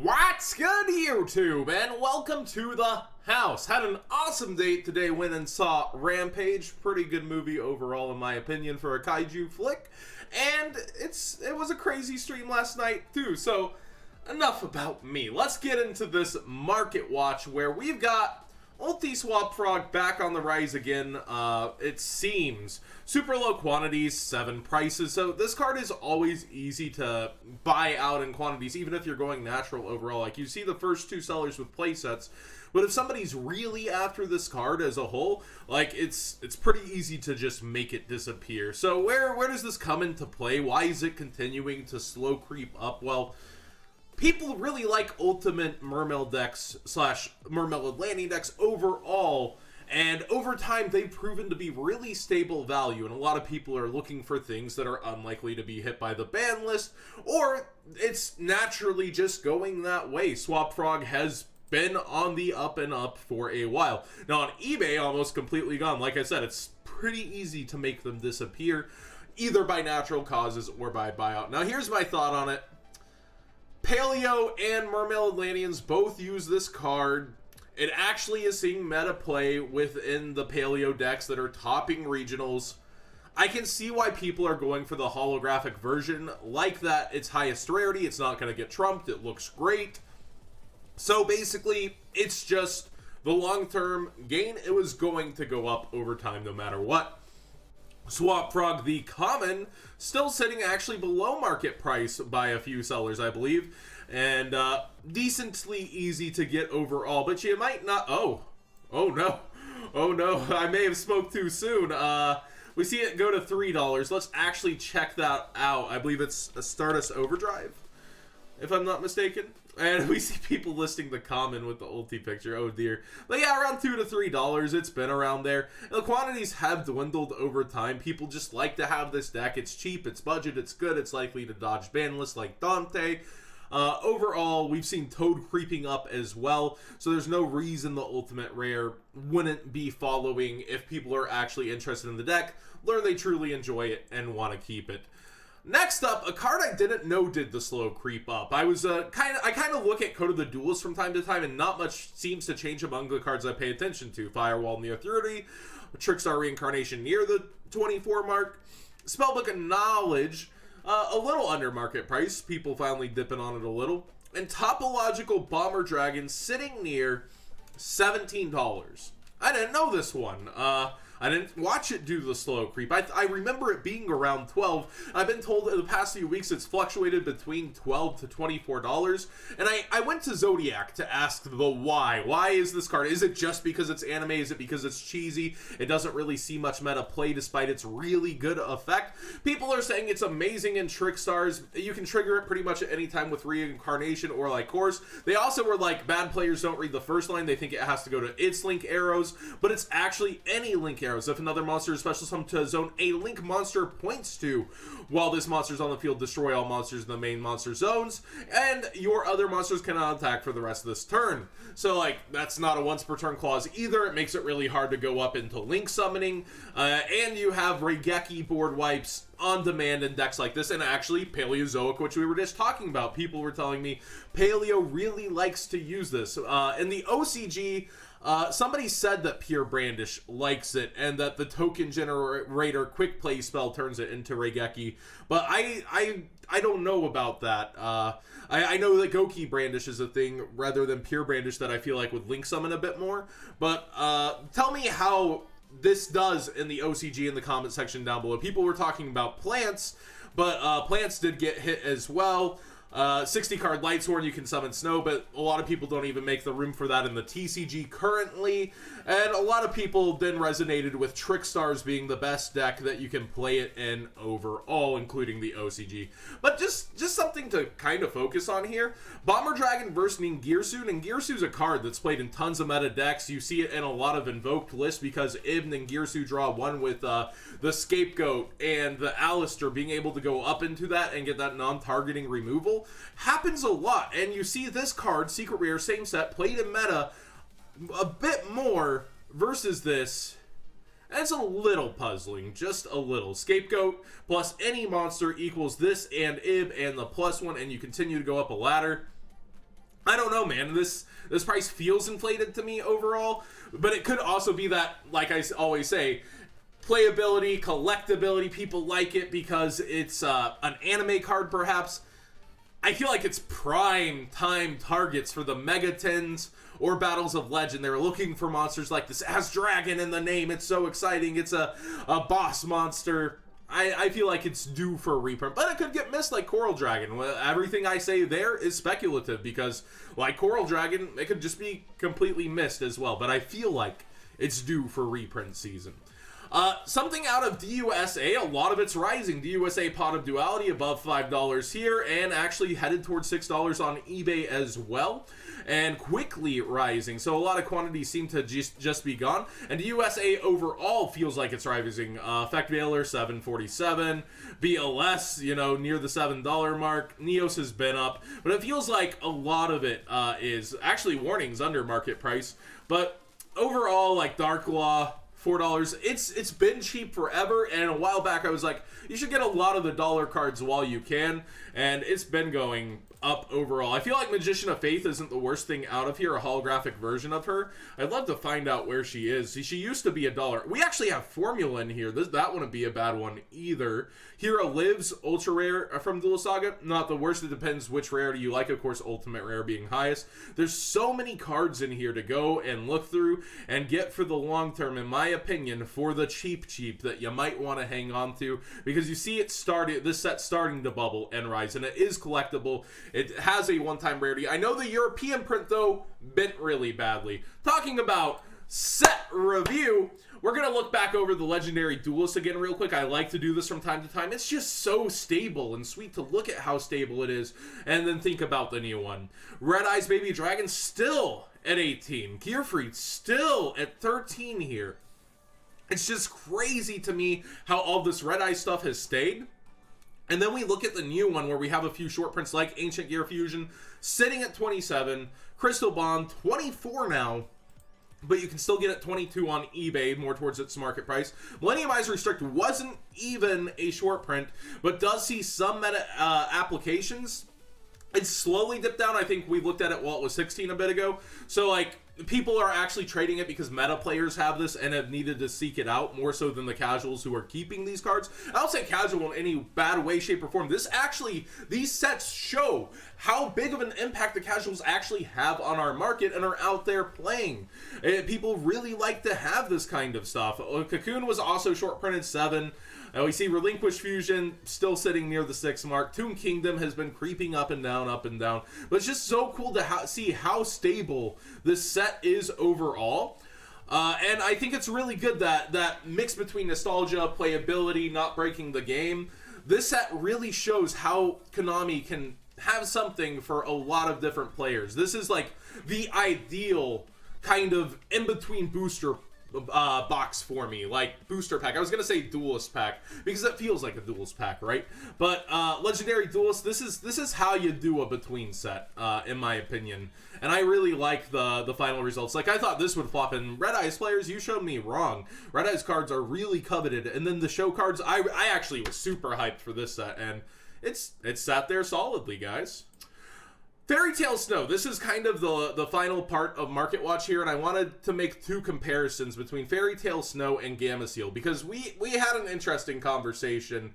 What's good, YouTube, and welcome to the house. Had an awesome date today, went and saw Rampage. Pretty good movie overall, in my opinion, for a Kaiju flick. And it was a crazy stream last night, too. So, enough about me. Let's get into this market watch where we've got Ulti Swap Frog back on the rise again, it seems. Super low quantities, 7 prices, so this card is always easy to buy out in quantities, even if you're going natural overall. Like, you see the first 2 sellers with playsets, but if somebody's really after this card as a whole, like, it's pretty easy to just make it disappear. So where does this come into play? Why is it continuing to slow creep up? Well, people really like Ultimate Mermail decks / Mermail Landing decks overall, and over time they've proven to be really stable value, and a lot of people are looking for things that are unlikely to be hit by the ban list, or it's naturally just going that way. Swap Frog has been on the up and up for a while. Now on eBay, almost completely gone. Like I said, it's pretty easy to make them disappear, either by natural causes or by buyout. Now here's my thought on it. Paleo and Mermail Atlanteans both use this card. It actually is seeing meta play within the Paleo decks that are topping regionals. I can see why people are going for the holographic version. Like that, it's highest rarity. It's not going to get trumped. It looks great. So basically, it's just the long-term gain. It was going to go up over time no matter what. Swap Frog, the common, still sitting actually below market price by a few sellers, I believe, and decently easy to get overall, but you might not. Oh no, I may have spoke too soon. We see it go to $3. Let's actually check that out. I believe it's a Stardust Overdrive, if I'm not mistaken. And we see people listing the common with the ulti picture. Oh dear. But yeah, around $2 to $3. It's been around there. And the quantities have dwindled over time. People just like to have this deck. It's cheap, it's budget, it's good, it's likely to dodge ban lists like Dante. Overall, we've seen Toad creeping up as well, so there's no reason the ultimate rare wouldn't be following if people are actually interested in the deck, learn they truly enjoy it, and want to keep it. Next up, a card I didn't know did the slow creep up. I kind of look at Code of the Duelists from time to time, and not much seems to change among the cards I pay attention to. Firewall near 30, Trickstar Reincarnation near the 24 mark, Spellbook of Knowledge, a little under market price, people finally dipping on it a little, and Topological Bomber Dragon sitting near $17. I didn't know this one. I didn't watch it do the slow creep. I remember it being around $12. I've been told in the past few weeks it's fluctuated between $12 to $24. And I went to Zodiac to ask the why. Why is this card? Is it just because it's anime? Is it because it's cheesy? It doesn't really see much meta play despite its really good effect. People are saying it's amazing in Trickstars. You can trigger it pretty much at any time with Reincarnation or like Course. They also were like, bad players don't read the first line. They think it has to go to its link arrows, but it's actually any link arrows. If another monster is special summoned to a zone a link monster points to, while this monster is on the field, destroy all monsters in the main monster zones, and your other monsters cannot attack for the rest of this turn. So, like, that's not a once per turn clause either. It makes it really hard to go up into link summoning, and you have Raigeki board wipes on demand in decks like this, and actually Paleozoic, which we were just talking about. People were telling me Paleo really likes to use this. In the OCG, somebody said that Pure Brandish likes it, and that the token generator quick play spell turns it into Raigeki, but I don't know about that. I know that Goki Brandish is a thing rather than Pure Brandish that I feel like would link summon a bit more, but tell me how this does in the OCG in the comment section down below. People were talking about plants, but plants did get hit as well. 60 card Lightsworn, you can summon Snow, but a lot of people don't even make the room for that in the TCG currently, and a lot of people then resonated with Trickstars being the best deck that you can play it in overall, including the OCG. But just something to kind of focus on here. Bomber Dragon versus Ningirsu. Ningirsu's a card that's played in tons of meta decks. You see it in a lot of invoked lists because Ibn and Ningirsu draw one with the Scapegoat and the Alistair being able to go up into that and get that non-targeting removal. Happens a lot, and you see this card, Secret Rare, same set, played in meta a bit more versus this, and it's a little puzzling, just a little. Scapegoat plus any monster equals this and Ib and the +1, and you continue to go up a ladder. I don't know, man. This price feels inflated to me overall, but it could also be that, like I always say, playability, collectability, people like it because it's an anime card perhaps. I feel like it's prime time targets for the Megatons or Battles of Legend. They're looking for monsters like this. It has dragon in the name. It's so exciting. It's a boss monster. I feel like it's due for a reprint, but it could get missed like Coral Dragon. Everything I say there is speculative because, like Coral Dragon, it could just be completely missed as well, but I feel like it's due for reprint season. Something out of DUSA, a lot of it's rising. DUSA Pot of Duality above $5 here and actually headed towards $6 on eBay as well, and quickly rising. So a lot of quantities seem to just be gone, and DUSA overall feels like it's rising. Effect Veiler $7.47, BLS near the $7 mark. Neos has been up, but it feels like a lot of it is actually warnings under market price. But overall, like Dark Law, $4. It's been cheap forever, and a while back I was like, you should get a lot of the dollar cards while you can, and it's been going up overall. I feel like Magician of Faith isn't the worst thing out of here, a holographic version of her. I'd love to find out where she is. She used to be $1. We actually have Formula in here. That wouldn't be a bad one either. Hero Lives, ultra rare from Duel Saga. Not the worst. It depends which rarity you like. Of course, ultimate rare being highest. There's so many cards in here to go and look through and get for the long term, in my opinion, for the cheap that you might want to hang on to, because you see this set starting to bubble and rise, and it is collectible. It has a one-time rarity. I know the European print, though, bent really badly. Talking about set review, we're going to look back over the legendary Duelist again real quick. I like to do this from time to time. It's just so stable and sweet to look at how stable it is and then think about the new one. Red Eyes Baby Dragon still at 18. Gearfried still at 13 here. It's just crazy to me how all this Red Eye stuff has stayed. And then we look at the new one where we have a few short prints like Ancient Gear Fusion sitting at 27, Crystal Bond 24 now, but you can still get it 22 on eBay, more towards its market price. Millennium Eyes Restrict wasn't even a short print, but does see some meta applications. It's slowly dipped down. I think we looked at it while it was 16 a bit ago. So, like, people are actually trading it because meta players have this and have needed to seek it out more so than the casuals who are keeping these cards. I don't say casual in any bad way, shape, or form. These sets show how big of an impact the casuals actually have on our market and are out there playing. People really like to have this kind of stuff. Cocoon was also short printed 7. We see Relinquished Fusion still sitting near the 6 mark. Tomb Kingdom has been creeping up and down. But it's just so cool to see how stable this set is overall. And I think it's really good that mix between nostalgia, playability, not breaking the game. This set really shows how Konami can have something for a lot of different players. This is like the ideal kind of in-between booster box for me, like booster pack. I was gonna say Duelist pack because it feels like a Duelist pack, right? But Legendary Duelist, this is how you do a between set, in my opinion. And I really like the final results. Like, I thought this would flop, and Red Eyes players, you showed me wrong. Red Eyes cards are really coveted, and then the show cards, I actually was super hyped for this set, and it's sat there solidly, guys. Fairy Tail Snow. This is kind of the final part of Market Watch here, and I wanted to make two comparisons between Fairy Tail Snow and Gamma Seal, because we had an interesting conversation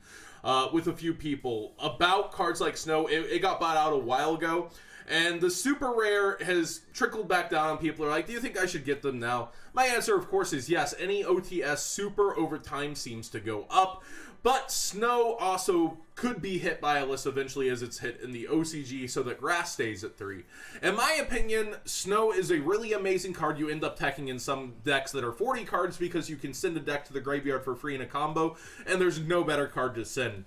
with a few people about cards like Snow. It got bought out a while ago, and the super rare has trickled back down. People are like, do you think I should get them now? My answer, of course, is yes. Any OTS super over time seems to go up. But Snow also could be hit by a list eventually as it's hit in the OCG, so that Grass stays at 3. In my opinion, Snow is a really amazing card. You end up teching in some decks that are 40 cards because you can send a deck to the graveyard for free in a combo, and there's no better card to send.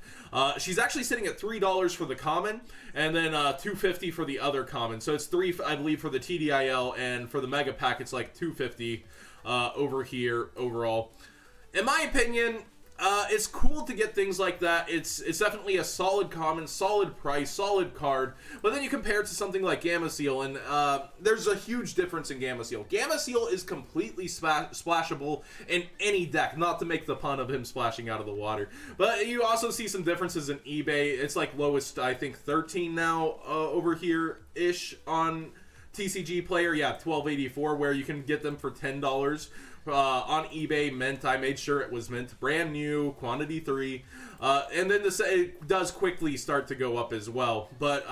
She's actually sitting at $3 for the common, and then $2.50 for the other common. So it's $3, I believe, for the TDIL, and for the Mega Pack, it's like $2.50 over here overall. In my opinion, it's cool to get things like that. It's definitely a solid common, solid price, solid card. But then you compare it to something like Gamma Seal, and there's a huge difference in Gamma Seal. Gamma Seal is completely splashable in any deck, not to make the pun of him splashing out of the water. But you also see some differences in eBay. It's like lowest, I think, 13 now over here-ish on TCG Player. Yeah, 1284, where you can get them for $10. On eBay, mint. I made sure it was mint, brand new, quantity 3, and then it does quickly start to go up as well. But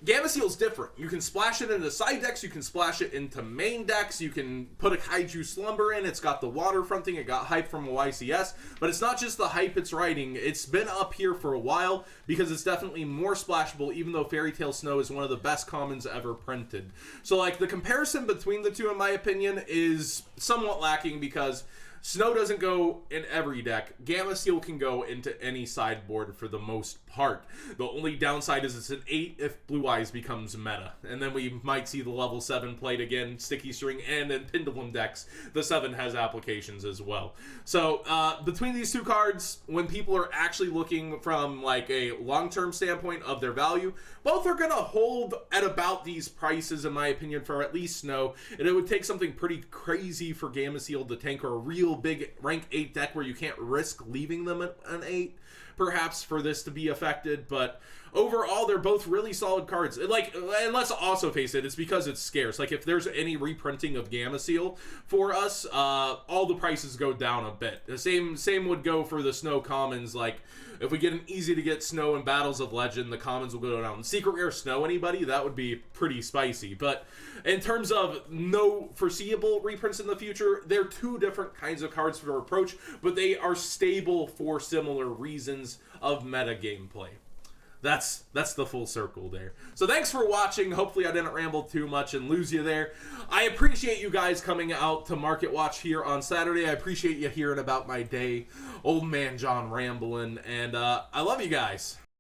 Gamma Seal's different. You can splash it into side decks, you can splash it into main decks, you can put a Kaiju Slumber in, it's got the waterfronting, it got hype from a YCS, but it's not just the hype it's riding, it's been up here for a while because it's definitely more splashable, even though Fairy Tale Snow is one of the best commons ever printed. So like the comparison between the two, in my opinion, is somewhat lacking because Snow doesn't go in every deck. Gamma Seal can go into any sideboard for the most part. The only downside is it's an 8 if Blue Eyes becomes meta. And then we might see the level 7 played again, Sticky String, and in Pendulum decks, the 7 has applications as well. So between these two cards, when people are actually looking from like a long-term standpoint of their value, both are going to hold at about these prices, in my opinion, for at least Snow. And it would take something pretty crazy for Gamma Seal to tank, or a real big rank 8 deck where you can't risk leaving them at an 8, perhaps, for this to be affected. But overall, they're both really solid cards. Like, and let's also face it, it's because it's scarce. Like, if there's any reprinting of Gamma Seal for us, all the prices go down a bit. The same would go for the Snow commons. Like, if we get an easy to get Snow in Battles of Legend, the commons will go down. Secret Rare Snow anybody, that would be pretty spicy. But in terms of no foreseeable reprints in the future, they're two different kinds of cards for approach, but they are stable for similar reasons of meta gameplay. That's the full circle there. So thanks for watching. Hopefully I didn't ramble too much and lose you there. I appreciate you guys coming out to Market Watch here on Saturday. I appreciate you hearing about my day. Old man John rambling. And I love you guys.